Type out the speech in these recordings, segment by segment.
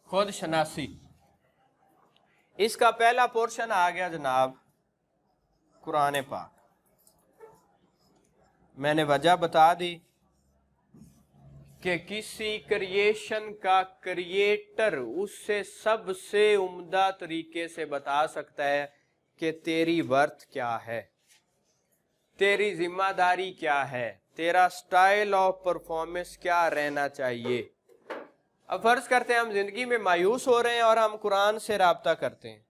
खुद शनासी। इसका पहला पोर्शन आ गया जनाब कुरान पाक। मैंने वजह बता दी कि किसी क्रिएशन का क्रिएटर उससे सबसे उम्दा तरीके से बता सकता है कि तेरी वर्थ क्या है, तेरी जिम्मेदारी क्या है, तेरा स्टाइल ऑफ परफॉर्मेंस क्या रहना चाहिए। अब फर्ज करते हैं हम जिंदगी में मायूस हो रहे हैं और हम कुरान से राब्ता करते हैं,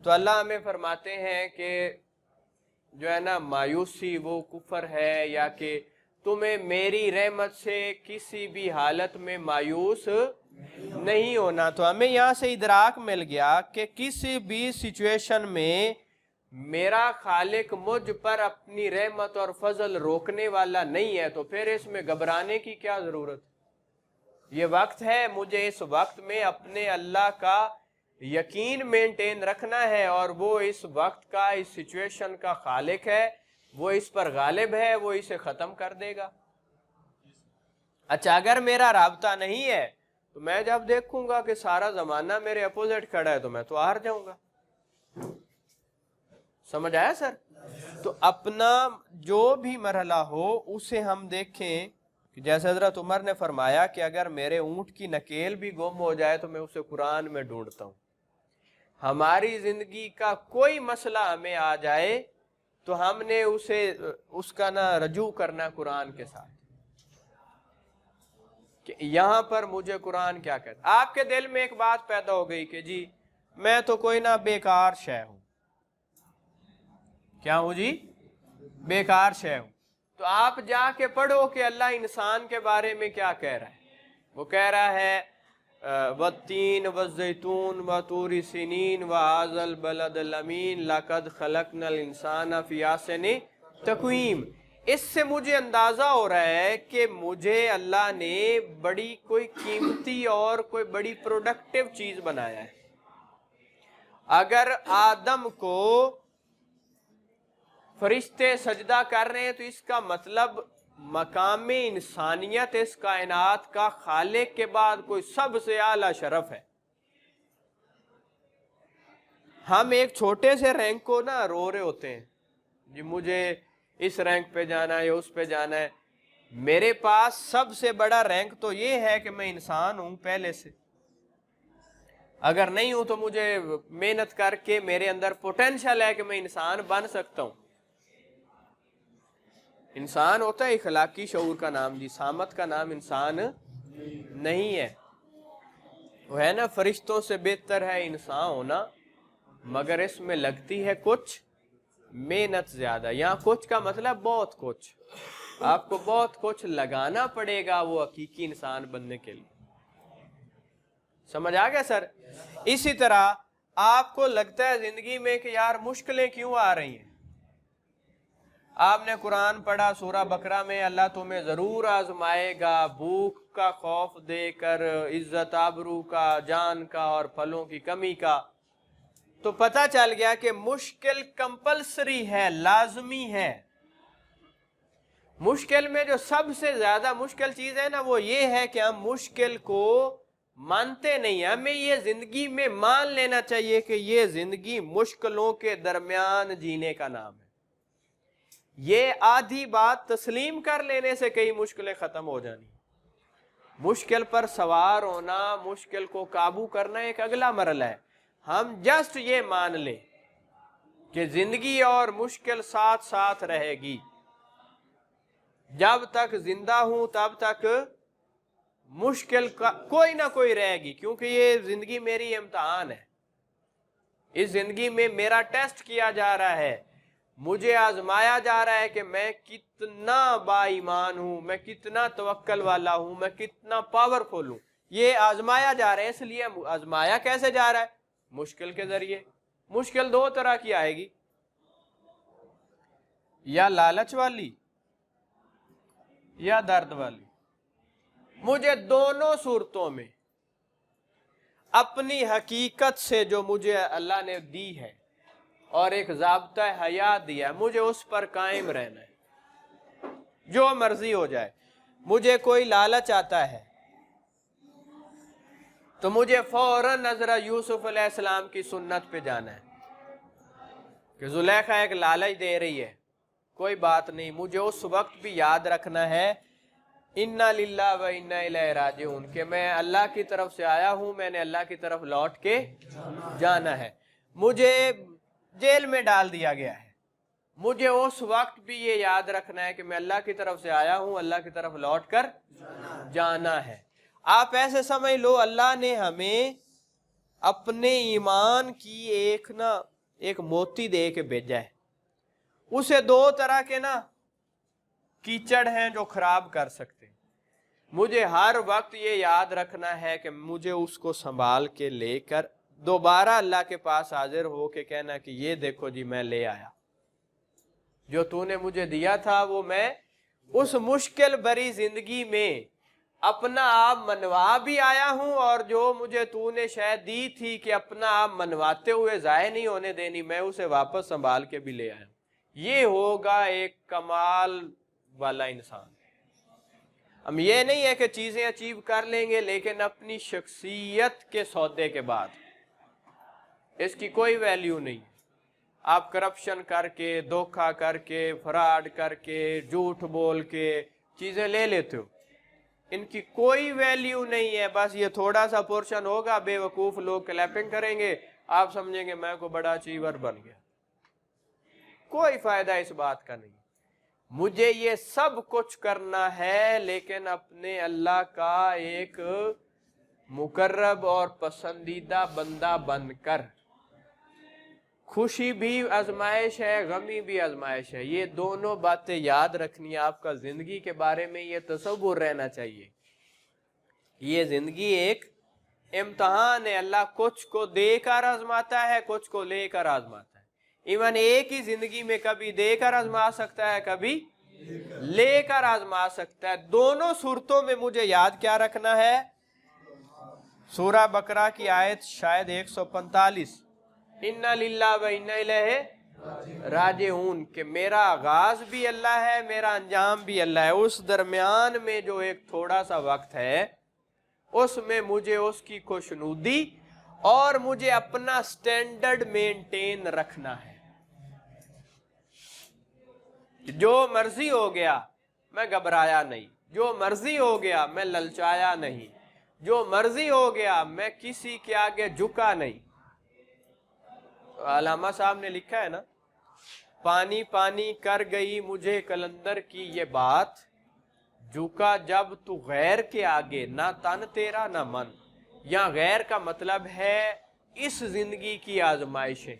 तो अल्लाह हमें फरमाते हैं कि जो है ना मायूसी वो कुफर है, या कि तुम्हें मेरी रहमत से किसी भी हालत में मायूस नहीं होना। तो हमें यहाँ से इदराक मिल गया कि किसी भी सिचुएशन में मेरा खालिक मुझ पर अपनी रहमत और फजल रोकने वाला नहीं है, तो फिर इसमें घबराने की क्या जरूरत। ये वक्त है, मुझे इस वक्त में अपने अल्लाह का यकीन मेंटेन रखना है, और वो इस वक्त का, इस सिचुएशन का खालिक है, वो इस पर गालिब है, वो इसे खत्म कर देगा। अच्छा, अगर मेरा राबता नहीं है तो मैं जब देखूंगा कि सारा जमाना मेरे अपोजिट खड़ा है तो मैं तो हार जाऊंगा। समझ आया सर? तो अपना जो भी मरहला हो उसे हम देखें कि जैसे हजरत उमर ने फरमाया कि अगर मेरे ऊंट की नकेल भी गुम हो जाए तो मैं उसे कुरान में ढूंढता हूं। हमारी जिंदगी का कोई मसला हमें आ जाए तो हमने उसे उसका ना रजू करना कुरान के साथ कि यहां पर मुझे कुरान क्या कहता। आपके दिल में एक बात पैदा हो गई कि जी मैं तो कोई ना बेकार शय हूं। क्या हूं जी? बेकार शय हूं। तो आप जाके पढ़ो कि अल्लाह इंसान के बारे में क्या कह रहा है। वो कह रहा है वत्तीन वज़ैतून वतूरी सिनीन व हाज़ल बलदल अमीन लक़द ख़लक़नल इंसान फ़ी अहसन तक़वीम। इससे मुझे अंदाज़ा हो रहा है कि मुझे अल्लाह ने बड़ी कोई कीमती और कोई बड़ी प्रोडक्टिव चीज़ बनाया है। अगर आदम को फरिश्ते सजदा कर रहे हैं तो इसका मतलब मकाम इंसानियत इस कायनात का खालिक के बाद कोई सबसे आला शरफ है। हम एक छोटे से रैंक को ना रो रहे होते हैं जी मुझे इस रैंक पे जाना है या उस पे जाना है। मेरे पास सबसे बड़ा रैंक तो ये है कि मैं इंसान हूं पहले से। अगर नहीं हूं तो मुझे मेहनत करके मेरे अंदर पोटेंशियल है कि मैं इंसान बन सकता हूं। इंसान होता है इखलाकी शऊर का नाम जी, सामत का नाम इंसान नहीं है। वो है ना फरिश्तों से बेहतर है इंसान होना, मगर इसमें लगती है कुछ मेहनत ज्यादा। यहाँ कुछ का मतलब बहुत कुछ, आपको बहुत कुछ लगाना पड़ेगा वो हकीकी इंसान बनने के लिए। समझ आ गया सर? इसी तरह आपको लगता है जिंदगी में कि यार मुश्किलें क्यों आ रही हैं। आपने कुरान पढ़ा सूरा बकरा में अल्लाह तुम्हें जरूर आजमाएगा, भूख का खौफ देकर, इज्जत आबरू का, जान का और फलों की कमी का। तो पता चल गया कि मुश्किल कंपलसरी है, लाजमी है। मुश्किल में जो सबसे ज्यादा मुश्किल चीज है ना वो ये है कि हम मुश्किल को मानते नहीं। हमें ये जिंदगी में मान लेना चाहिए कि ये जिंदगी मुश्किलों के दरमियान जीने का नाम है। ये आधी बात तस्लीम कर लेने से कई मुश्किलें खत्म हो जानी। मुश्किल पर सवार होना, मुश्किल को काबू करना एक अगला मरला है। हम जस्ट ये मान ले कि जिंदगी और मुश्किल साथ साथ रहेगी। जब तक जिंदा हूं तब तक मुश्किल का कोई ना कोई रहेगी, क्योंकि ये जिंदगी मेरी इम्तिहान है। इस जिंदगी में मेरा टेस्ट किया जा रहा है, मुझे आजमाया जा रहा है कि मैं कितना बाईमान हूं, मैं कितना तवक्कल वाला हूं, मैं कितना पावरफुल हूं। ये आजमाया जा रहा है। इसलिए आजमाया कैसे जा रहा है? मुश्किल के जरिए। मुश्किल दो तरह की आएगी, या लालच वाली या दर्द वाली। मुझे दोनों सूरतों में अपनी हकीकत से जो मुझे अल्लाह ने दी है और एक ज़ाब्ता हयात दिया है, मुझे उस पर कायम रहना है, जो मर्जी हो जाए। मुझे कोई लालच आता है तो मुझे फौरन हज़रत यूसुफ अलैहिस्सलाम की सुन्नत पे जाना है कि जुलेखा एक लालच दे रही है, कोई बात नहीं, मुझे उस वक्त भी याद रखना है इन्ना लिल्लाह व इन्ना इलैहि राजिऊन, कि मैं अल्लाह की तरफ से आया हूँ, मैंने अल्लाह की तरफ लौट के जाना है। मुझे जेल में डाल दिया गया है, मुझे उस वक्त भी ये याद रखना है कि मैं अल्लाह की तरफ से आया हूँ, अल्लाह की तरफ लौट कर जाना है। आप ऐसे समझ लो, अल्लाह ने हमें अपने ईमान की एक मोती दे के भेजा है। उसे दो तरह के कीचड़ हैं जो खराब कर सकते हैं। मुझे हर वक्त ये याद रखना है कि मुझे उसको संभाल के लेकर दोबारा अल्लाह के पास हाजिर हो के कहना कि ये देखो जी, मैं ले आया, जो तूने मुझे दिया था वो मैं उस मुश्किल भरी जिंदगी में अपना आप मनवा भी आया हूं, और जो मुझे तूने शायद दी थी कि अपना आप मनवाते हुए जाया नहीं होने देनी, मैं उसे वापस संभाल के भी ले आया। ये होगा एक कमाल वाला इंसान। हम ये नहीं है कि चीजें अचीव कर लेंगे, लेकिन अपनी शख्सियत के सौदे के बाद इसकी कोई वैल्यू नहीं। आप करप्शन करके, धोखा करके, फ्रॉड करके, झूठ बोल के चीजें ले लेते हो, इनकी कोई वैल्यू नहीं है। बस ये थोड़ा सा पोर्शन होगा, बेवकूफ लोग क्लैपिंग करेंगे, आप समझेंगे मैं को बड़ा अचीवर बन गया। कोई फायदा इस बात का नहीं। मुझे ये सब कुछ करना है, लेकिन अपने अल्लाह का एक मुकर्रब और पसंदीदा बंदा बनकर। खुशी भी आजमाइश है, गमी भी आजमाइश है, ये दोनों बातें याद रखनी है। आपका जिंदगी के बारे में ये तसव्वुर रहना चाहिए, ये जिंदगी एक इम्तहान है। अल्लाह कुछ को देकर आजमाता है, कुछ को लेकर आजमाता है। इवन एक ही जिंदगी में कभी देकर आजमा सकता है, कभी लेकर आजमा सकता है। दोनों सूरतों में मुझे याद क्या रखना है? सूरह बकरा की आयत शायद 145, इन्ना लिल्लाह व इन्ना इलैहि राजिऊन, कि मेरा आगाज भी अल्लाह है, मेरा अंजाम भी अल्लाह है। उस दरमियान में जो एक थोड़ा सा वक्त है, उसमें मुझे उसकी खुशनुदी और मुझे अपना स्टैंडर्ड मेंटेन रखना है। जो मर्जी हो गया मैं घबराया नहीं, जो मर्जी हो गया मैं ललचाया नहीं, जो मर्जी हो गया मैं किसी के आगे झुका नहीं। तो अलामा साहब ने लिखा है ना, पानी पानी कर गई मुझे कलंदर की ये बात, झुका जब तू गैर के आगे, ना तन तेरा ना मन। या गैर का मतलब है इस जिंदगी की आजमाइशें।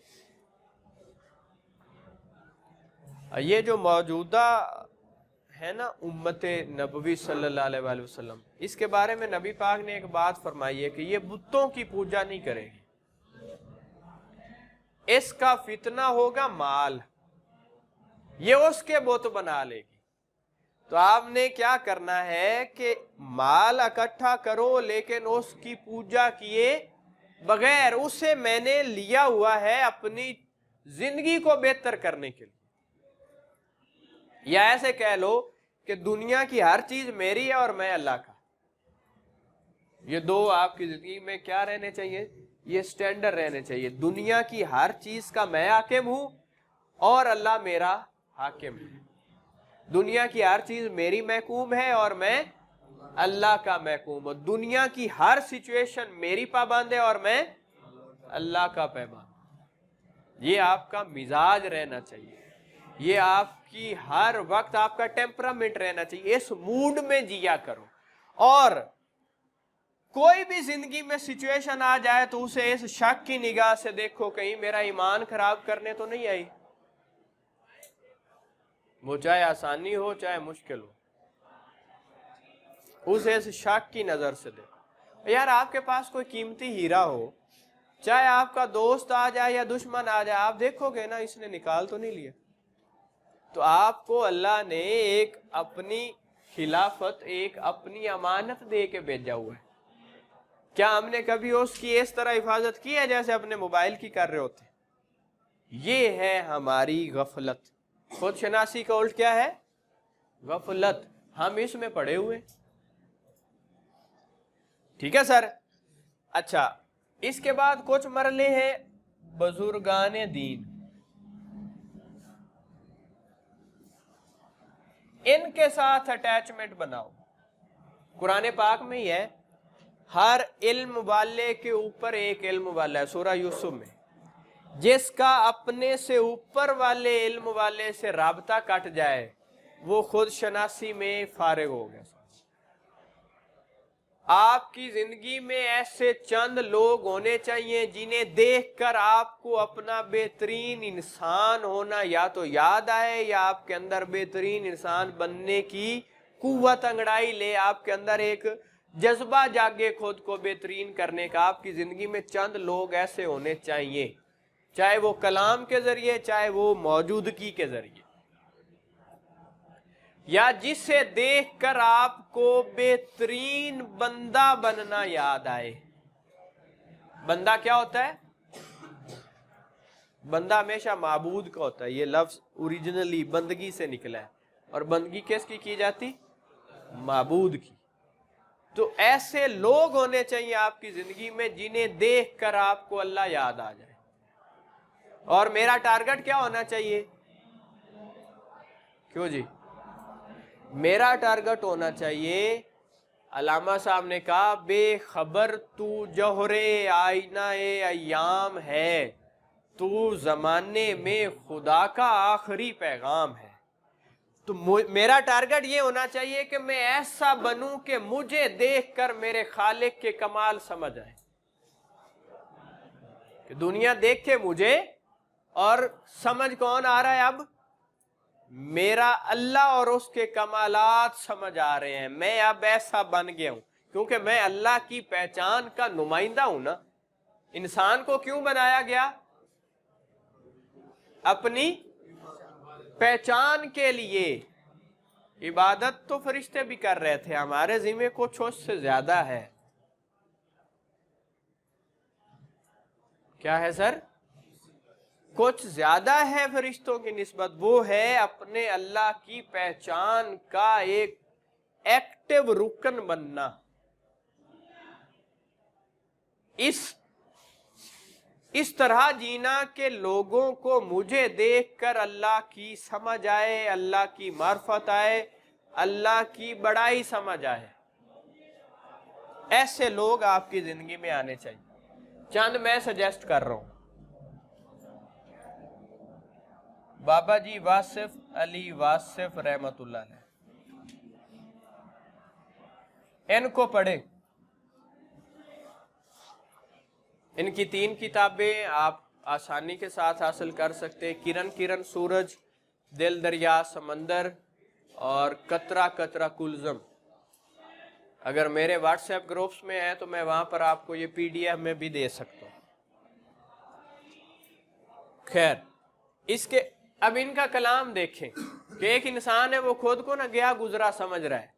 ये जो मौजूदा है ना उम्मत नबवी सल्लल्लाहु अलैहि वसल्लम, इसके बारे में नबी पाक ने एक बात फरमाई है कि ये बुतों की पूजा नहीं करेगी, इसका फितना होगा माल, ये उसके बुत बना लेगी। तो आपने क्या करना है कि माल इकट्ठा करो, लेकिन उसकी पूजा किए बगैर, उसे मैंने लिया हुआ है अपनी जिंदगी को बेहतर करने के लिए। या ऐसे कह लो कि दुनिया की हर चीज मेरी है और मैं अल्लाह का। ये दो आपकी जिंदगी में क्या रहने चाहिए? ये स्टैंडर्ड रहने चाहिए। दुनिया की हर चीज का मैं हाकिम हूं और अल्लाह मेरा हाकिम है। दुनिया की हर चीज मेरी महकूम है और मैं अल्लाह का महकूम हूं। दुनिया की हर सिचुएशन मेरी पाबंद है और मैं अल्लाह का पैबंद। ये आपका मिजाज रहना चाहिए, ये आपकी हर वक्त आपका टेम्परामेंट रहना चाहिए। इस मूड में जिया करो, और कोई भी जिंदगी में सिचुएशन आ जाए तो उसे इस शक की निगाह से देखो, कहीं मेरा ईमान खराब करने तो नहीं आई। वो चाहे आसानी हो चाहे मुश्किल हो, उसे इस शक की नजर से देखो। यार आपके पास कोई कीमती हीरा हो, चाहे आपका दोस्त आ जाए या दुश्मन आ जाए, आप देखोगे ना इसने निकाल तो नहीं लिया। तो आपको अल्लाह ने एक अपनी खिलाफत, एक अपनी अमानत दे के भेजा हुआ है। क्या हमने कभी उसकी इस तरह हिफाजत की है जैसे अपने मोबाइल की कर रहे होते? ये है हमारी गफलत। खुद शनासी का उल्ट क्या है? गफलत। हम इसमें पड़े हुए। ठीक है सर, अच्छा, इसके बाद कुछ मरले हैं बुजुर्गान दीन, इनके साथ अटैचमेंट बनाओ। कुरान पाक में ही है, हर इल्म वाले के ऊपर एक इल्म वाला है। सूरह यूसुफ में, जिसका अपने से ऊपर वाले इल्म वाले से राबता कट जाए वो खुद शनासी में फारिग हो गया। आपकी जिंदगी में ऐसे चंद लोग होने चाहिए जिन्हें देखकर आपको अपना बेहतरीन इंसान होना या तो याद आए, या आपके अंदर बेहतरीन इंसान बनने की कुव्वत अंगड़ाई ले, आपके अंदर एक जज्बा जागे खुद को बेहतरीन करने का। आपकी जिंदगी में चंद लोग ऐसे होने चाहिए, चाहे वो कलाम के जरिए, चाहे वो मौजूदगी के जरिए, या जिसे देखकर आपको बेहतरीन बंदा बनना याद आए। बंदा क्या होता है? बंदा हमेशा माबूद का होता है। ये लफ्ज ओरिजिनली बंदगी से निकला है, और बंदगी किसकी की जाती? माबूद की। तो ऐसे लोग होने चाहिए आपकी जिंदगी में जिन्हें देखकर आपको अल्लाह याद आ जाए। और मेरा टारगेट क्या होना चाहिए? क्यों जी? मेरा टारगेट होना चाहिए, अल्लामा साहब ने कहा, बेखबर तू जौहरे आईना ए अय्याम है, तू जमाने में खुदा का आखिरी पैगाम है। तो मेरा टारगेट ये होना चाहिए कि मैं ऐसा बनूं कि मुझे देखकर मेरे खालिक के कमाल समझ आए, कि दुनिया देखे मुझे और समझ कौन आ रहा है? अब मेरा अल्लाह और उसके कमालात समझ आ रहे हैं। मैं अब ऐसा बन गया हूं, क्योंकि मैं अल्लाह की पहचान का नुमाइंदा हूं ना। इंसान को क्यों बनाया गया? अपनी पहचान के लिए। इबादत तो फरिश्ते भी कर रहे थे, हमारे जिम्मे कुछ उससे ज्यादा है। क्या है सर? कुछ ज्यादा है फरिश्तों की निस्बत। वो है अपने अल्लाह की पहचान का एक एक्टिव रुकन बनना। इस तरह जीना कि लोगों को मुझे देखकर अल्लाह की समझ आए, अल्लाह की मार्फत आए, अल्लाह की बड़ाई समझ आए। ऐसे लोग आपकी जिंदगी में आने चाहिए। चंद मैं सजेस्ट कर रहा हूं। बाबा जी वासिफ अली वासिफ रहमतुल्लाह अलैह, इनको पढ़े। इनकी 3 किताबें आप आसानी के साथ हासिल कर सकते हैं। किरण किरण सूरज, दिल दरिया समंदर, और कतरा कतरा कुलजम। अगर मेरे व्हाट्सएप ग्रुप्स में है तो मैं वहां पर आपको ये PDF में भी दे सकता हूं। खैर, इसके अब इनका कलाम देखें कि एक इंसान है, वो खुद को ना गया गुजरा समझ रहा है,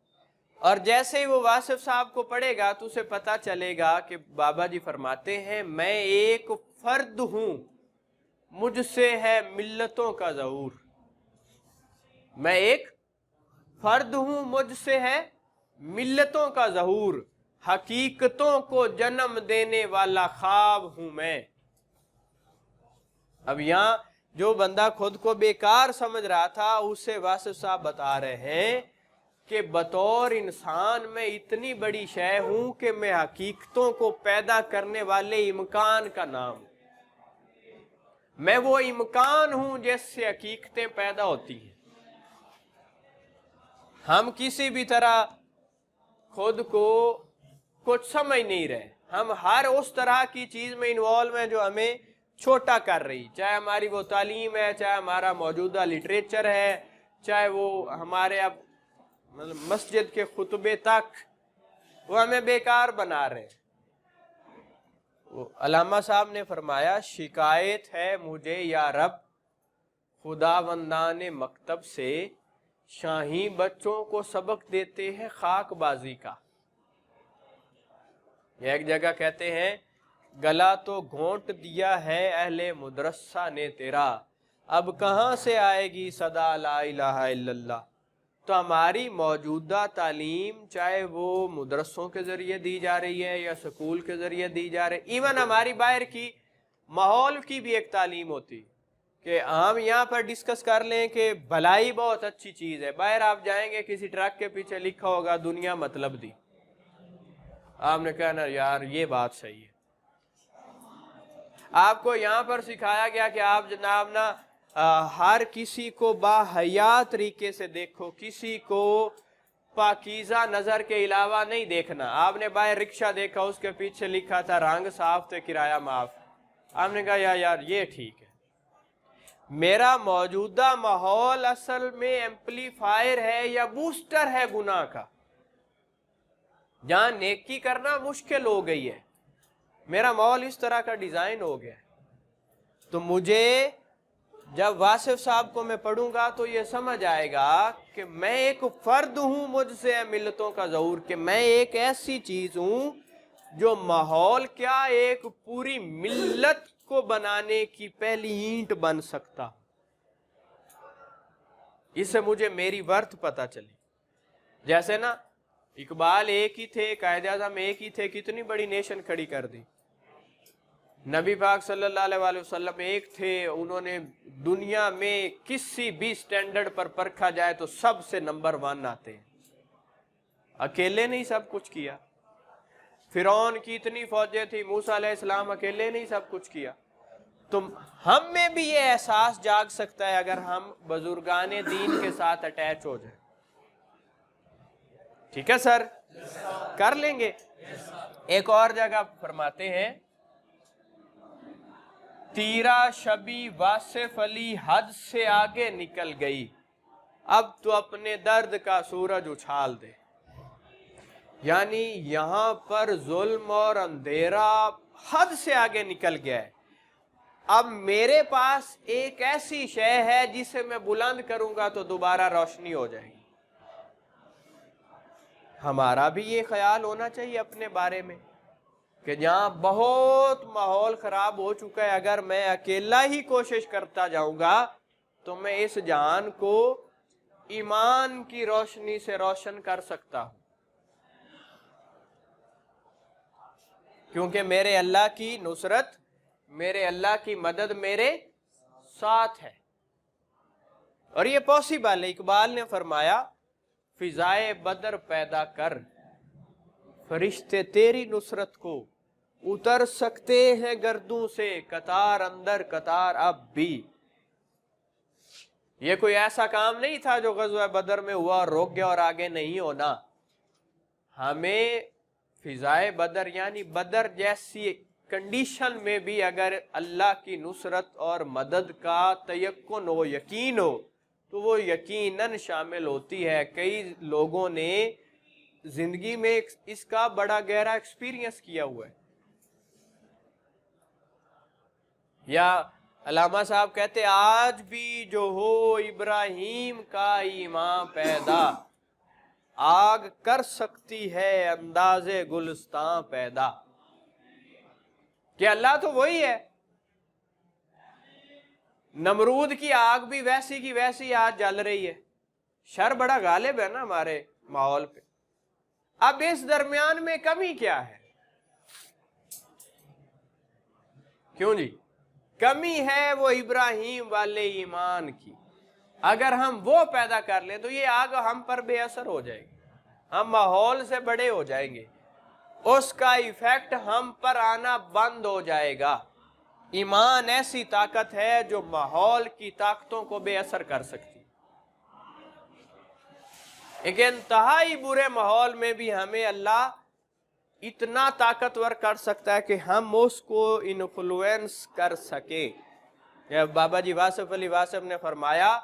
और जैसे ही वो वासिफ साहब को पढ़ेगा तो उसे पता चलेगा कि बाबा जी फरमाते हैं, मैं एक फर्द हूं, मुझसे है मिल्लतों का ज़हूर। मैं एक फर्द हूं, मुझसे है मिल्लतों का ज़हूर, हकीकतों को जन्म देने वाला ख्वाब हूं मैं। अब यहां जो बंदा खुद को बेकार समझ रहा था, उसे वासिफ साहब बता रहे हैं कि बतौर इंसान में इतनी बड़ी शय हूं कि मैं हकीकतों को पैदा करने वाले इम्कान का नाम, मैं वो इम्कान हूं जिससे हकीकतें पैदा होती हैं। हम किसी भी तरह खुद को कुछ समझ नहीं रहे, हम हर उस तरह की चीज में इन्वॉल्व हैं जो हमें छोटा कर रही, चाहे हमारी वो तालीम है, चाहे हमारा मौजूदा लिटरेचर है, चाहे वो हमारे अब मतलब मस्जिद के खुतबे तक, वो हमें बेकार बना रहे। वो अल्लामा साहब ने फरमाया, शिकायत है मुझे या रब खुदावंदाने मकतब से, शाही बच्चों को सबक देते हैं खाकबाजी का। एक जगह कहते हैं, गला तो घोंट दिया है अहले मुदरसा ने तेरा, अब कहां से आएगी सदा ला इलाहा इल्लल्लाह, तो हमारी मौजूदा तालीम चाहे वो मदरसों के ज़रिए दी जा रही है या स्कूल के ज़रिए दी जा रही है, इवन हमारी बाहर की माहौल की भी एक तालीम होती कि हम यहाँ पर डिस्कस कर लें कि भलाई बहुत अच्छी चीज़ है, बाहर आप जाएंगे किसी ट्रक के पीछे लिखा होगा दुनिया मतलब दी, आपने कहा ना यार ये बात सही है। आपको यहाँ पर सिखाया गया कि आप जनाब ना हर किसी को बाहया तरीके से देखो, किसी को पाकीज़ा नज़र के अलावा नहीं देखना। आपने बाहर रिक्शा देखा, उसके पीछे लिखा था रंग साफ थे किराया माफ, आपने कहा यार ये ठीक है। मेरा मौजूदा माहौल असल में एम्पलीफायर है या बूस्टर है गुनाह का, जहां नेकी करना मुश्किल हो गई है। मेरा माहौल इस तरह का डिजाइन हो गया है, तो मुझे जब वासिफ साहब को मैं पढ़ूंगा तो ये समझ आएगा कि मैं एक फर्द हूं, मुझसे है मिल्लतों का ज़हूर, कि मैं एक ऐसी चीज हूं जो माहौल क्या एक पूरी मिल्लत को बनाने की पहली ईंट बन सकता। इससे मुझे मेरी वर्थ पता चली। जैसे ना इकबाल एक ही थे, कायद-ए-आज़म एक ही थे, कितनी बड़ी नेशन खड़ी कर दी। नबी पाक सल्लल्लाहु अलैहि वसल्लम एक थे, उन्होंने दुनिया में किसी भी स्टैंडर्ड पर परखा जाए तो सबसे नंबर 1 आते हैं। अकेले नहीं सब कुछ किया। फिरौन की इतनी फौजें थी, मूसा अलैहिस्सलाम अकेले नहीं सब कुछ किया। तो हम में भी ये एहसास जाग सकता है अगर हम बुजुर्गाने दीन के साथ अटैच हो जाए। ठीक है सर, कर लेंगे। एक और जगह फरमाते हैं, तीरा शबी वासिफ अली हद से आगे निकल गई, अब तो अपने दर्द का सूरज उछाल दे। यानी यहां पर जुल्म और अंधेरा हद से आगे निकल गया है। अब मेरे पास एक ऐसी शय है जिसे मैं बुलंद करूंगा तो दोबारा रोशनी हो जाएगी। हमारा भी ये ख्याल होना चाहिए अपने बारे में कि जहां बहुत माहौल खराब हो चुका है, अगर मैं अकेला ही कोशिश करता जाऊंगा तो मैं इस जहान को ईमान की रोशनी से रोशन कर सकता हूं, क्योंकि मेरे अल्लाह की नुसरत, मेरे अल्लाह की मदद मेरे साथ है। और ये पॉसिबल है। इकबाल ने फरमाया, फिजाए बदर पैदा कर, फरिश्ते तेरी नुसरत को उतर सकते हैं गर्दों से, कतार अंदर कतार अब भी। ये कोई ऐसा काम नहीं था जो गज़वा बदर में हुआ और रोक गया और आगे नहीं होना। हमें फिजाए बदर यानी बदर जैसी कंडीशन में भी अगर अल्लाह की नुसरत और मदद का तयक्कुन हो, यकीन हो, तो वो यकीनन शामिल होती है। कई लोगों ने जिंदगी में इसका बड़ा गहरा एक्सपीरियंस किया हुआ है। या अल्लामा साहब कहते, आज भी जो हो इब्राहिम का ईमान पैदा, आग कर सकती है अंदाजे गुलिस्तां पैदा। कि अल्लाह तो वही है। नमरूद की आग भी वैसी की वैसी आज जल रही है। शर बड़ा गालिब है ना हमारे माहौल पे। अब इस दरमियान में कमी क्या है? क्यों जी? कमी है वो इब्राहिम वाले ईमान की। अगर हम वो पैदा कर लें तो ये आग हम पर बेअसर हो जाएगी, हम माहौल से बड़े हो जाएंगे, उसका इफेक्ट हम पर आना बंद हो जाएगा। ईमान ऐसी ताकत है जो माहौल की ताकतों को बेअसर कर सकती। एक इंतहाई बुरे माहौल में भी हमें अल्लाह इतना ताकतवर कर सकता है कि हम उसको इन्फ्लुएंस कर सके। बाबा जी वासिफ अली वासिफ ने फरमाया,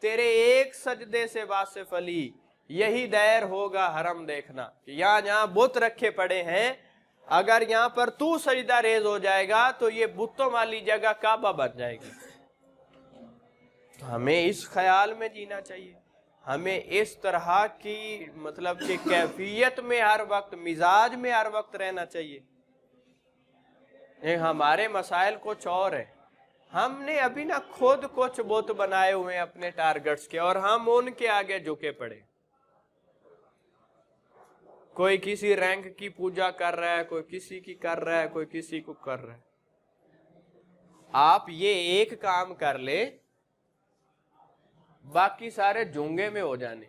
तेरे एक सजदे से वासिफ अली यही दैर होगा हरम देखना। कि यहाँ जहाँ बुत रखे पड़े हैं, अगर यहाँ पर तू सजदा रेज हो जाएगा तो ये बुतों वाली जगह काबा बन जाएगी। तो हमें इस ख्याल में जीना चाहिए, हमें इस तरह की मतलब कि कैफियत में हर वक्त, मिजाज में हर वक्त रहना चाहिए। हमारे मसाइल कुछ और है। हमने अभी ना खुद कुछ बुत बनाए हुए हैं अपने टारगेट्स के, और हम उनके आगे झुके पड़े। कोई किसी रैंक की पूजा कर रहा है, कोई किसी की कर रहा है, कोई किसी को कर रहा है। आप ये एक काम कर ले, बाकी सारे झूंगे में हो जाने।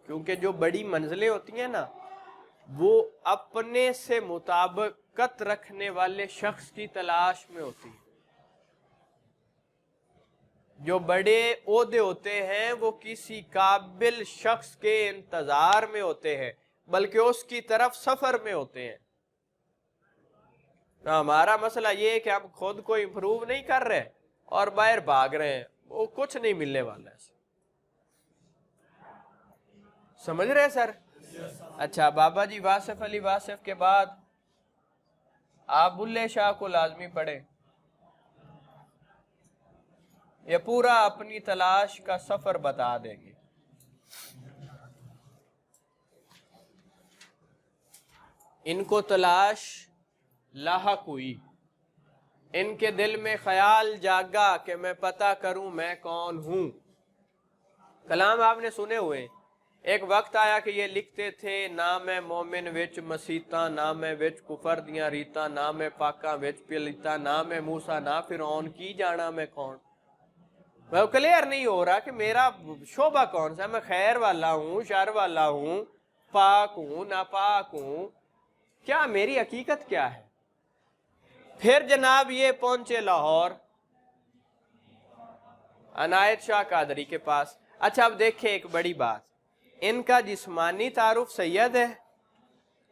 क्योंकि जो बड़ी मंजिलें होती हैं ना, वो अपने से मुताबिकत रखने वाले शख्स की तलाश में होती है। जो बड़े ओहदे होते हैं वो किसी काबिल शख्स के इंतजार में होते हैं, बल्कि उसकी तरफ सफर में होते हैं। तो हमारा मसला ये है कि हम खुद को इंप्रूव नहीं कर रहे और बाहर भाग रहे हैं, वो कुछ नहीं मिलने वाला है। समझ रहे हैं सर? अच्छा, बाबा जी वासिफ अली वासिफ के बाद आप बुल्ले शाह को लाजमी पढ़े। ये पूरा अपनी तलाश का सफर बता देंगे। इनको तलाश लाहक हुई, इनके दिल में ख्याल जागा कि मैं पता करूं मैं कौन हूं। कलाम आपने सुने हुए। एक वक्त आया कि ये लिखते थे, ना मैं मोमिन विच मसीता, ना मैं विच कुफर दियां रीता, ना मैं पाका विच पलीता, ना मैं मूसा ना फिरौन, की जाना मैं कौन। वो क्लियर नहीं हो रहा कि मेरा शोभा कौन सा, मैं खैर वाला हूँ, शर वाला हूँ, पाक हूँ, नापाक हूँ, क्या मेरी हकीकत क्या है। फिर जनाब ये पहुंचे लाहौर अनायत शाह कादरी के पास। अच्छा, अब देखें एक बड़ी बात, इनका जिस्मानी तारुफ सैयद है,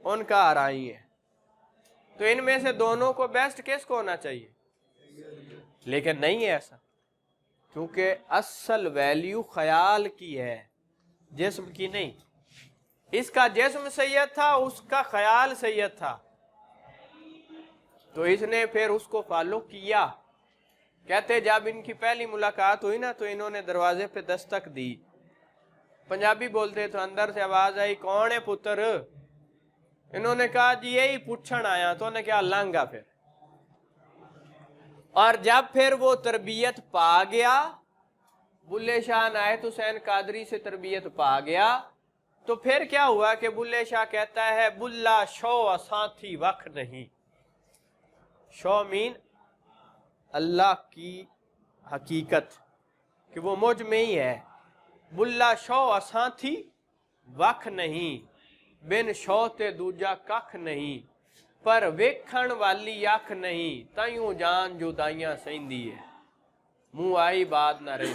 उनका आराई है, तो इनमें से दोनों को बेस्ट किसको होना चाहिए? लेकिन नहीं है ऐसा, क्योंकि असल वैल्यू ख्याल की है, जिस्म की नहीं। इसका जिस्म सैयद था, उसका ख्याल सैयद था, तो इसने फिर उसको फॉलो किया। कहते जब इनकी पहली मुलाकात हुई ना, तो इन्होंने दरवाजे पे दस्तक दी। पंजाबी बोलते तो अंदर से आवाज आई, कौन है पुत्र? इन्होंने कहा जी यही पूछण आया। तो उन्होंने क्या लांगा फिर। और जब फिर वो तरबियत पा गया, बुल्ले शाह अनायत हुसैन कादरी से तरबियत पा गया, तो फिर क्या हुआ कि बुल्ले शाह कहता है, बुल्ला शो असाथी वख नहीं। शो मीन अल्लाह की हकीकत कि वो मुझ में ही है। बुल्ला शो असाथी वख नहीं, बिन शो ते दूजा कख नहीं, पर वेखण वाली अख नहीं, ताइयों जान जुदाइयां सहिंदी है, मुंह आई बात ना रही।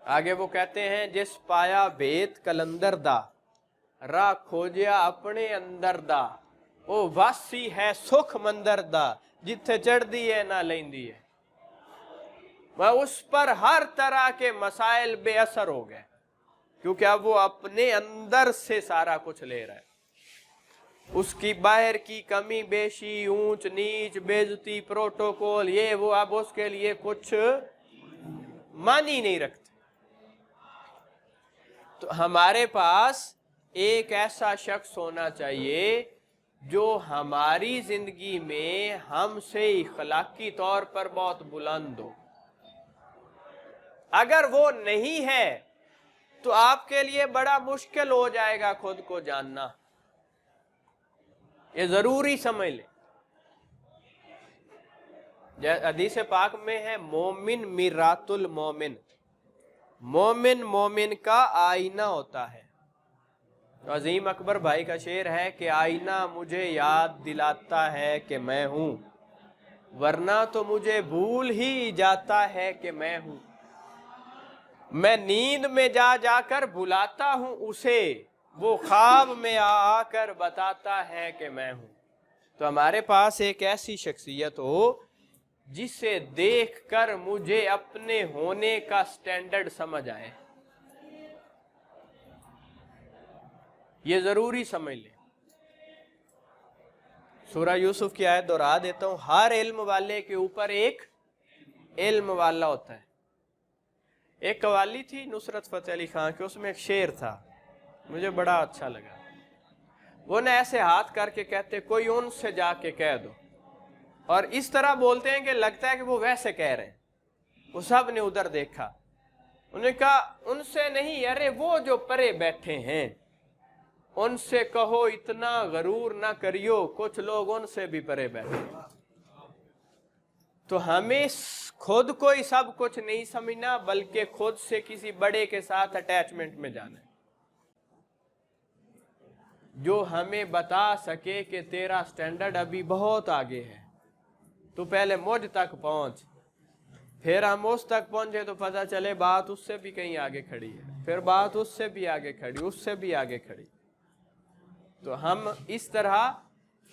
आगे वो कहते हैं, जिस पाया बेत कलंदर दा, राह खोजिया अपने अंदर दा, ओ वासी है सुख मंदर दा, जिथे चढ़दी है ना लेंदी है। वह उस पर हर तरह के मसाइल बेअसर हो गए, क्योंकि अब वो अपने अंदर से सारा कुछ ले रहा है। उसकी बाहर की कमी बेशी, ऊंच नीच, बेइज्जती, प्रोटोकॉल, ये वो अब उसके लिए कुछ मानी नहीं रखते। तो हमारे पास एक ऐसा शख्स होना चाहिए जो हमारी जिंदगी में हमसे इखलाकी तौर पर बहुत बुलंद हो। अगर वो नहीं है तो आपके लिए बड़ा मुश्किल हो जाएगा खुद को जानना। ये जरूरी समझ ले। हदीस पाक में है, मोमिन मिरातुल मोमिन, मोमिन मोमिन का आईना होता है। तो अजीम अकबर भाई का शेर है कि आईना मुझे याद दिलाता है कि मैं हूं, वरना तो मुझे भूल ही जाता है कि मैं हूं। मैं नींद में जा जाकर बुलाता हूं उसे, वो ख्वाब में आकर बताता है कि मैं हूं। तो हमारे पास एक ऐसी शख्सियत हो जिसे देखकर मुझे अपने होने का स्टैंडर्ड समझ आए, ये जरूरी समझ ले। सूरह यूसुफ की आयत दोहरा देता हूं, हर इल्म वाले के ऊपर एक इल्म वाला होता है। एक कवाली थी नुसरत फतेह अली खान की, उसमें एक शेर था, मुझे बड़ा अच्छा लगा। वो न ऐसे हाथ करके कहते, कोई उनसे जाके कह दो اور اس طرح بولتے ہیں کہ لگتا ہے کہ وہ ویسے کہہ رہے ہیں۔ وہ سب نے ادھر دیکھا، انہوں نے کہا ان سے نہیں، ارے وہ جو پرے بیٹھے ہیں ان سے کہو اتنا غرور نہ کریو، کچھ لوگ ان سے بھی پرے بیٹھے۔ تو ہمیں خود کو ہی سب کچھ نہیں سمجھنا، بلکہ خود سے کسی بڑے کے ساتھ اٹیچمنٹ میں جانا ہے، جو ہمیں بتا سکے کہ تیرا سٹینڈرڈ ابھی بہت آگے ہے، تو پہلے مجھ تک پہنچ، پھر ہم اس تک پہنچے تو پتہ چلے بات اس سے بھی کہیں آگے کھڑی ہے، پھر بات اس سے بھی آگے کھڑی، اس سے بھی آگے کھڑی۔ تو ہم اس طرح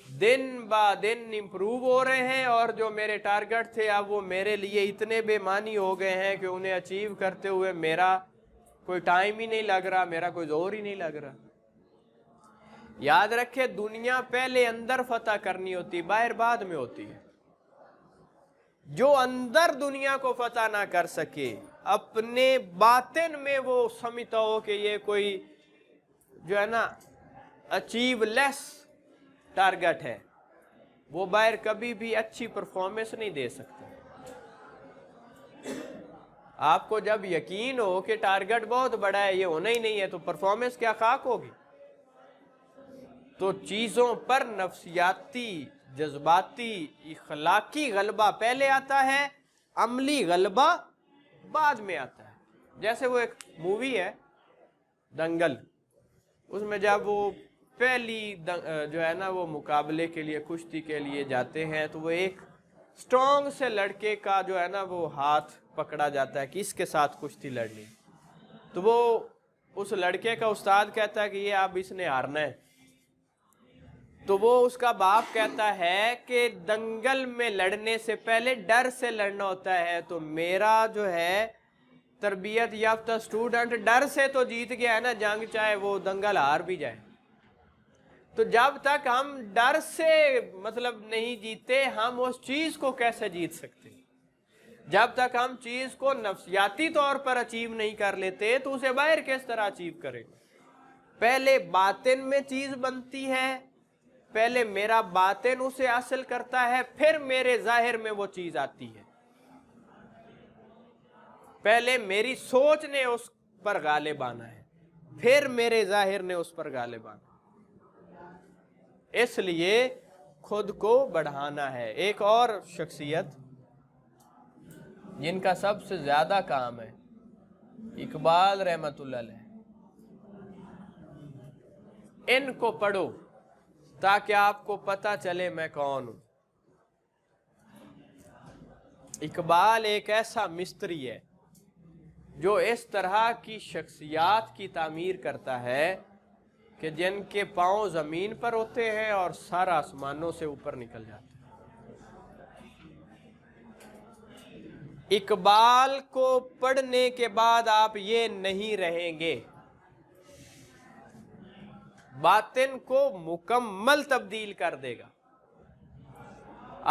دن با دن امپروو ہو رہے ہیں، اور جو میرے ٹارگٹ تھے اب وہ میرے لیے اتنے بے معنی ہو گئے ہیں کہ انہیں اچیو کرتے ہوئے میرا کوئی ٹائم ہی نہیں لگ رہا، میرا کوئی زور ہی نہیں لگ رہا۔ یاد رکھے دنیا پہلے اندر فتح کرنی ہوتی، باہر بعد میں ہوتی ہے۔ جو اندر دنیا کو فتح نہ کر سکے، اپنے باطن میں وہ سمجھتا ہو کہ یہ کوئی جو ہے نا اچیو لیس ٹارگٹ ہے، وہ باہر کبھی بھی اچھی پرفارمنس نہیں دے سکتا۔ آپ کو جب یقین ہو کہ ٹارگٹ بہت بڑا ہے، یہ ہونا ہی نہیں ہے، تو پرفارمنس کیا خاک ہوگی؟ تو چیزوں پر نفسیاتی، جذباتی، اخلاقی غلبہ پہلے آتا ہے، عملی غلبہ بعد میں آتا ہے۔ جیسے وہ ایک مووی ہے دنگل، اس میں جب وہ پہلی جو ہے نا وہ مقابلے کے لیے، کشتی کے لیے جاتے ہیں، تو وہ ایک سٹرونگ سے لڑکے کا جو ہے نا وہ ہاتھ پکڑا جاتا ہے کہ اس کے ساتھ کشتی لڑنی، تو وہ اس لڑکے کا استاد کہتا ہے کہ یہ اب اس نے ہارنا ہے، تو وہ اس کا باپ کہتا ہے کہ دنگل میں لڑنے سے پہلے ڈر سے لڑنا ہوتا ہے، تو میرا جو ہے تربیت یافتہ اسٹوڈنٹ ڈر سے تو جیت گیا ہے نا جنگ، چاہے وہ دنگل ہار بھی جائے۔ تو جب تک ہم ڈر سے مطلب نہیں جیتے، ہم اس چیز کو کیسے جیت سکتے؟ جب تک ہم چیز کو نفسیاتی طور پر اچیو نہیں کر لیتے تو اسے باہر کس طرح اچیو کریں؟ پہلے باطن میں چیز بنتی ہے، پہلے میرا باطن اسے حاصل کرتا ہے، پھر میرے ظاہر میں وہ چیز آتی ہے۔ پہلے میری سوچ نے اس پر غالب آنا ہے، پھر میرے ظاہر نے اس پر غالب آنا ہے۔ اس لیے خود کو بڑھانا ہے۔ ایک اور شخصیت جن کا سب سے زیادہ کام ہے، اقبال رحمت اللہ علیہ، ان کو پڑھو تاکہ آپ کو پتہ چلے میں کون ہوں۔ اقبال ایک ایسا مستری ہے جو اس طرح کی شخصیات کی تعمیر کرتا ہے کہ جن کے پاؤں زمین پر ہوتے ہیں اور سر آسمانوں سے اوپر نکل جاتے ہیں۔ اقبال کو پڑھنے کے بعد آپ یہ نہیں رہیں گے، باطن کو مکمل تبدیل کر دے گا،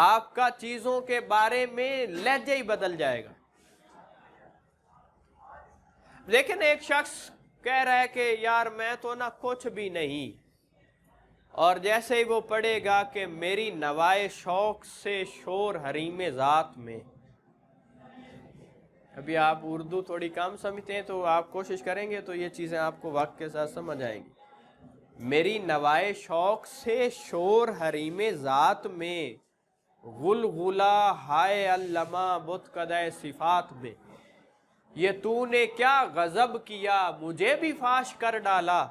آپ کا چیزوں کے بارے میں لہجہ ہی بدل جائے گا۔ لیکن ایک شخص کہہ رہا ہے کہ یار میں تو نہ کچھ بھی نہیں، اور جیسے ہی وہ پڑھے گا کہ میری نوائے شوق سے شور حریم ذات میں، ابھی آپ اردو تھوڑی کم سمجھتے ہیں تو آپ کوشش کریں گے تو یہ چیزیں آپ کو وقت کے ساتھ سمجھ آئیں گی۔ میری نوائے شوق سے شور حریم ذات میں، غلغلہ ہائے علامہ بت قدع صفات میں، یہ تو نے کیا غضب کیا مجھے بھی فاش کر ڈالا۔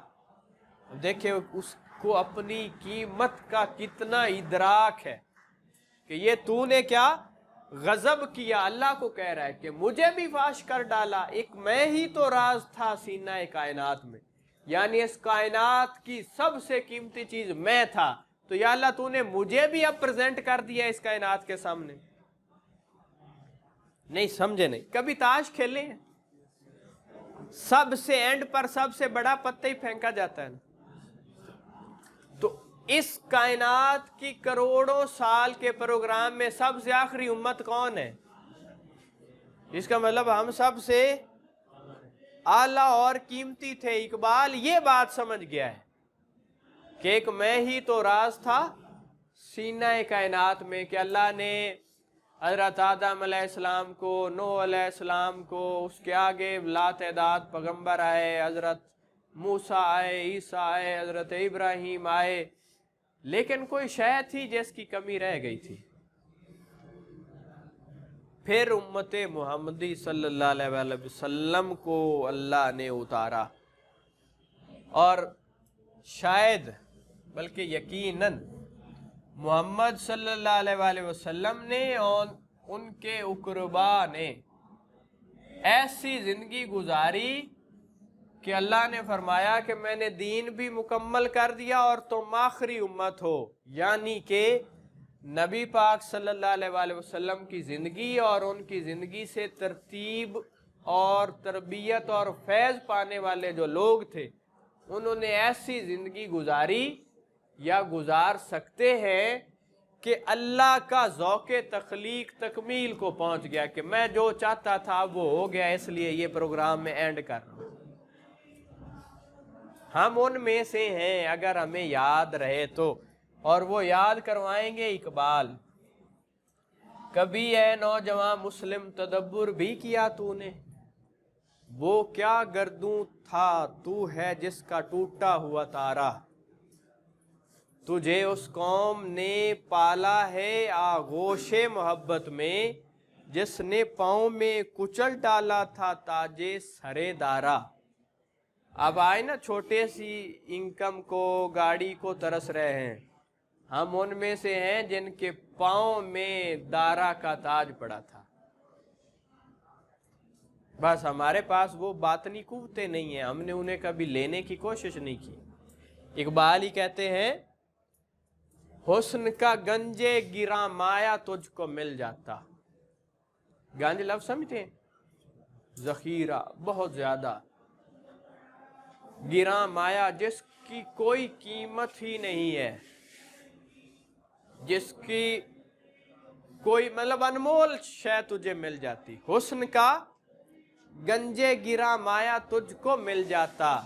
دیکھیں اس کو اپنی قیمت کا کتنا ادراک ہے کہ یہ تو نے کیا غضب کیا، اللہ کو کہہ رہا ہے کہ مجھے بھی فاش کر ڈالا، ایک میں ہی تو راز تھا سینہ کائنات میں، یعنی اس کائنات کی سب سے قیمتی چیز میں تھا، تو یا اللہ تو نے مجھے بھی اب پریزنٹ کر دیا اس کائنات کے سامنے۔ نہیں سمجھے؟ نہیں کبھی تاش کھیلے ہیں؟ سب سے اینڈ پر سب سے بڑا پتہ ہی پھینکا جاتا ہے نا۔ تو اس کائنات کی کروڑوں سال کے پروگرام میں سب سے آخری امت کون ہے؟ اس کا مطلب ہم سب سے اعلیٰ اور قیمتی تھے۔ اقبال یہ بات سمجھ گیا ہے کہ ایک میں ہی تو راز تھا सीना कायनात में कि अल्लाह ने हज़रत आदम अलैहिस्सलाम को, नूह अलैहिस्सलाम को, उसके आगे लातदाद पैगंबर आए, हज़रत मूसा आए, ईसा आए, हज़रत इब्राहीम आए, लेकिन कोई शय थी जिसकी कमी रह गई थी। फिर उम्मत मुहम्मदी सल्लल्लाहु अलैहि वसल्लम को अल्लाह ने उतारा, और शायद बल्कि यकीनन मोहम्मद सल्लल्लाहु अलैहि वसल्लम ने और उनके उकरबा ने ऐसी ज़िंदगी गुजारी कि अल्लाह ने फरमाया कि मैंने दीन भी मुकम्मल कर दिया और तुम आखिरी उम्मत हो। यानी कि नबी पाक सल्लल्लाहु अलैहि वसल्लम की ज़िंदगी और उनकी ज़िंदगी से तरतीब और तरबियत और फैज़ पाने वाले जो लोग थे, उन्होंने ऐसी ज़िंदगी गुजारी या गुजार सकते हैं कि अल्लाह का ज़ौक़े तख्लीक तकमील को पहुँच गया कि मैं जो चाहता था वो हो गया। इसलिए ये प्रोग्राम में एंड कर रहा हूँ। हम उनमें से हैं अगर हमें याद रहे तो, और वो याद करवाएंगे इकबाल, कभी है नौजवान मुस्लिम तदब्बुर भी किया तूने, वो क्या गर्दूं था तू है जिसका टूटा हुआ तारा, तुझे उस कौम ने पाला है आगोशे मोहब्बत में, जिसने पाँव में कुचल डाला था ताजे सरे दारा। अब आए ना छोटे सी इनकम को, गाड़ी को तरस रहे हैं, हम उनमें से हैं जिनके पाँव में दारा का ताज पड़ा था। बस हमारे पास वो बातनी कुव्वतें नहीं है, हमने उन्हें कभी लेने की कोशिश नहीं की। इकबाल ही कहते हैं, हुस्न का गंजे गिरा माया तुझको मिल जाता। गंज लफ्ज़ समझते हैं, ज़ख़ीरा बहुत ज़्यादा, गिरा माया जिसकी कोई कीमत ही नहीं है, जिसकी कोई मतलब अनमोल शय तुझे मिल जाती। हुस्न का गंजे गिरा माया तुझको मिल जाता,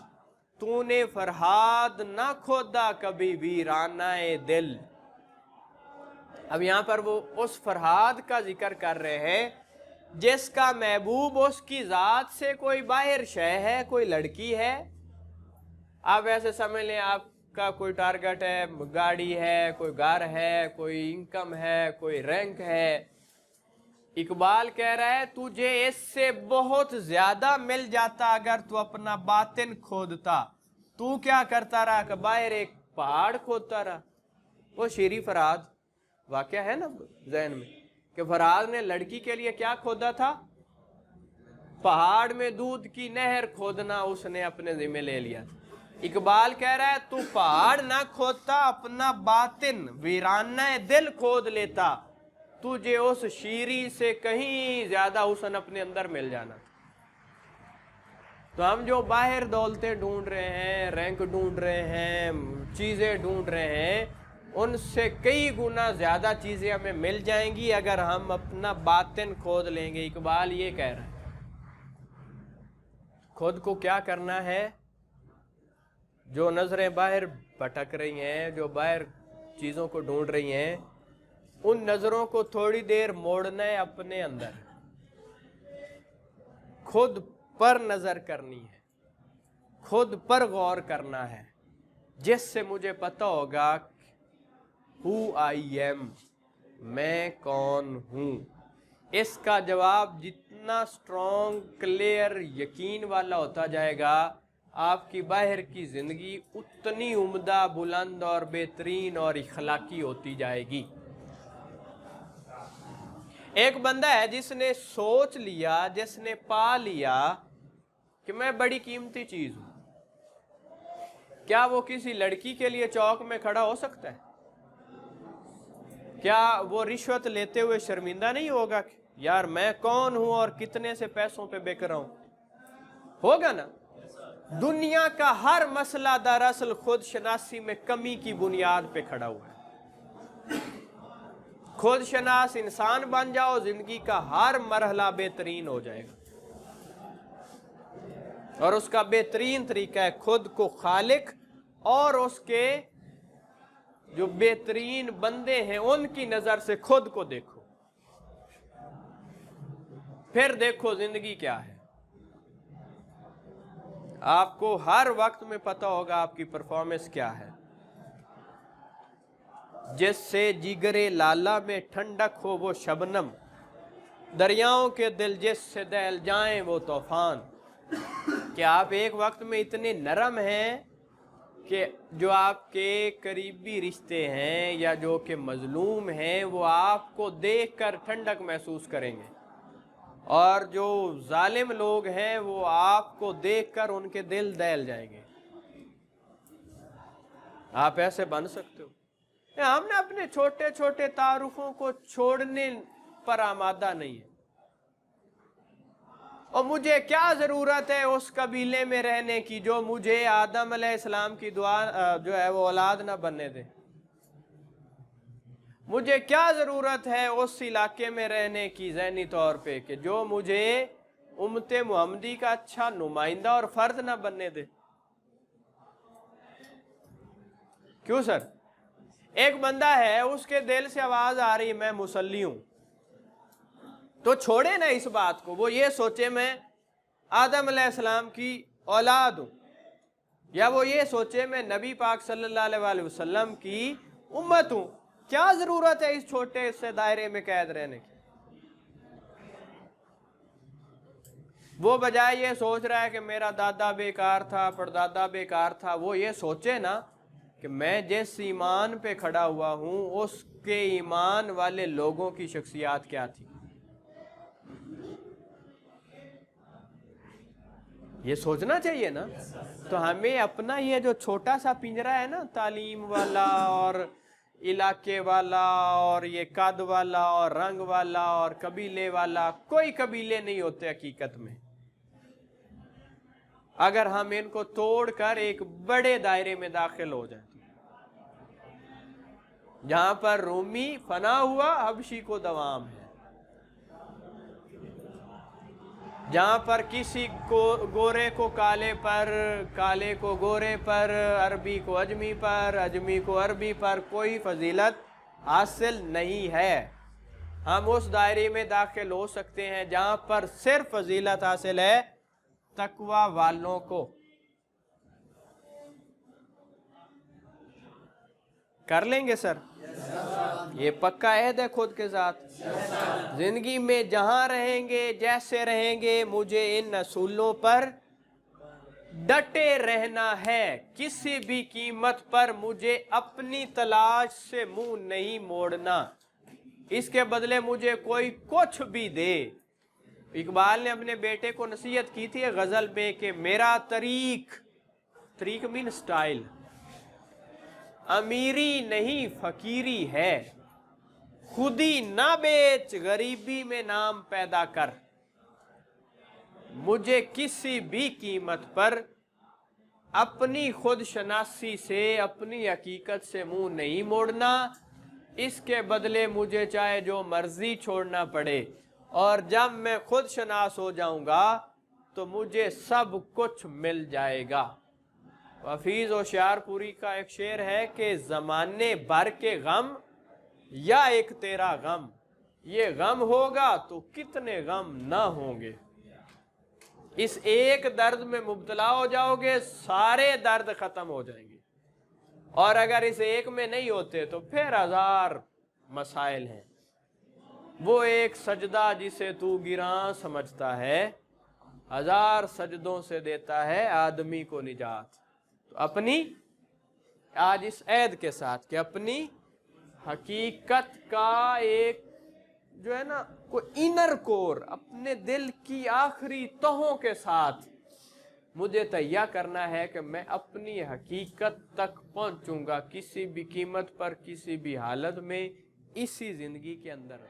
तूने फरहाद ना खोदा कभी वीरानाए दिल। अब यहाँ पर वो उस फरहाद का जिक्र कर रहे हैं जिसका महबूब उसकी ज़ात से कोई बाहर शय है, कोई लड़की है। आप ऐसे समझ लें आपका कोई टारगेट है, गाड़ी है, कोई घर है, कोई इनकम है, कोई रैंक है। इकबाल कह रहा है तुझे इससे बहुत ज्यादा मिल जाता अगर तू अपना बातिन खोदता। तू क्या करता रहा कि बाहर एक पहाड़ खोदता रहा। वो शेरी फरहाद वाकया है ना ज़हन में कि फरहाद ने लड़की के लिए क्या खोदा था, पहाड़ में दूध की नहर खोदना उसने अपने जिम्मे ले लिया। इकबाल कह रहा है तू पहाड़ ना खोदता, अपना बातिन वीराना दिल खोद लेता, तुझे उस शीरी से कहीं ज्यादा हुस्न अपने अंदर मिल जाना। तो हम जो बाहर दौलतें ढूंढ रहे हैं, रैंक ढूंढ रहे हैं, चीजें ढूंढ रहे हैं, उनसे कई गुना ज्यादा चीजें हमें मिल जाएंगी अगर हम अपना बातिन खोद लेंगे। इकबाल ये कह रहा है खुद को क्या करना है। जो नजरें बाहर भटक रही हैं, जो बाहर चीजों को ढूंढ रही हैं, उन नजरों को थोड़ी देर मोड़ना है अपने अंदर, खुद पर नजर करनी है, खुद पर गौर करना है, जिससे मुझे पता होगा हु आई एम, मैं कौन हूं। इसका जवाब जितना स्ट्रॉन्ग, क्लियर, यकीन वाला होता जाएगा, आपकी बाहर की जिंदगी उतनी उम्दा, बुलंद और बेहतरीन और इखलाकी होती जाएगी। एक बंदा है जिसने सोच लिया, जिसने पा लिया कि मैं बड़ी कीमती चीज हूं, क्या वो किसी लड़की के लिए चौक में खड़ा हो सकता है? क्या वो रिश्वत लेते हुए शर्मिंदा नहीं होगा कि यार मैं कौन हूं और कितने से पैसों पे बिक रहा हूं? होगा ना। दुनिया का हर मसला दरअसल खुद शनासी में कमी की बुनियाद पे खड़ा हुआ है। खुद शनास इंसान बन जाओ, जिंदगी का हर मरहला बेहतरीन हो जाएगा। और उसका बेहतरीन तरीका है खुद को खालिक और उसके जो बेहतरीन बंदे हैं उनकी नजर से खुद को देखो, फिर देखो जिंदगी क्या है। आपको हर वक्त में पता होगा आपकी परफॉर्मेंस क्या है। जिससे जिगरे लाला में ठंडक हो वो शबनम, दरियाओं के दिल जिससे दहल जाएं वो तूफान। क्या आप एक वक्त में इतने नरम हैं कि जो आपके करीबी रिश्ते हैं या जो कि मजलूम हैं वो आपको देखकर ठंडक महसूस करेंगे, और जो जालिम लोग हैं वो आपको देखकर उनके दिल दहल जाएंगे। आप ऐसे बन सकते हो। हमने अपने छोटे छोटे तारुफों को छोड़ने पर आमादा नहीं है। और मुझे क्या जरूरत है उस कबीले में रहने की जो मुझे आदम अलैहिस्सलाम की दुआ जो है वो औलाद ना बनने दे। मुझे क्या जरूरत है उस इलाके में रहने की ज़हनी तौर पे कि जो मुझे उम्मते मुहम्मदी का अच्छा नुमाइंदा और फर्द ना बनने दे। क्यों सर? एक बंदा है उसके दिल से आवाज आ रही मैं मुसल्ली हूं, तो छोड़े ना इस बात को। वो ये सोचे मैं आदम अलैहिस्सलाम की औलाद हूं, या वो ये सोचे मैं नबी पाक सल्लल्लाहु अलैहि वसल्लम की उम्मत हूं। क्या जरूरत है इस छोटे से दायरे में कैद रहने की? वो बजाय ये सोच रहा है कि मेरा दादा बेकार था, परदादा बेकार था, वो ये सोचे ना कि मैं जिस ईमान पे खड़ा हुआ हूं उसके ईमान वाले लोगों की शख्सियत क्या थी। ये सोचना चाहिए ना। तो हमें अपना ये जो छोटा सा पिंजरा है ना, तालीम वाला और इलाके वाला और ये कद वाला और रंग वाला और कबीले वाला, कोई कबीले नहीं होते हकीकत में। अगर हम इनको तोड़कर एक बड़े दायरे में दाखिल हो जाए, जहां पर रूमी फना हुआ हबशी को दवाम है, जहां पर किसी को गोरे को काले पर, काले को गोरे पर, अरबी को अजमी पर, अजमी को अरबी पर कोई फजीलत हासिल नहीं है। हम उस दायरे में दाखिल हो सकते हैं जहां पर सिर्फ फजीलत हासिल है तकवा वालों को। कर लेंगे सर? ये पक्का अहद है खुद के साथ। जिंदगी में जहां रहेंगे, जैसे रहेंगे, मुझे इन असूलों पर डटे रहना है। किसी भी कीमत पर मुझे अपनी तलाश से मुंह नहीं मोड़ना। इसके बदले मुझे कोई कुछ भी दे। इकबाल ने अपने बेटे को नसीहत की थी गजल में कि मेरा तरीक मीन स्टाइल, अमीरी नहीं फकीरी है, खुदी ना बेच गरीबी में नाम पैदा कर। मुझे किसी भी कीमत पर अपनी खुद शनासी से, अपनी हकीकत से मुंह नहीं मोड़ना। इसके बदले मुझे चाहे जो मर्जी छोड़ना पड़े, और जब मैं खुद शनास हो जाऊंगा तो मुझे सब कुछ मिल जाएगा। हफीज होशियारपुरी का एक शेर है कि जमाने भर के गम या एक तेरा गम, ये गम होगा तो कितने गम ना होंगे। इस एक दर्द में मुब्तला हो जाओगे, सारे दर्द खत्म हो जाएंगे। और अगर इस एक में नहीं होते तो फिर हजार मसाइल हैं। वो एक सजदा जिसे तू गिरां समझता है, हजार सजदों से देता है आदमी को निजात। तो अपनी आज इस ऐद के साथ कि अपनी हकीकत का एक जो है ना कोई इनर कोर, अपने दिल की आखिरी तहों के साथ मुझे तैयार करना है कि मैं अपनी हकीकत तक पहुंचूंगा किसी भी कीमत पर, किसी भी हालत में, इसी जिंदगी के अंदर।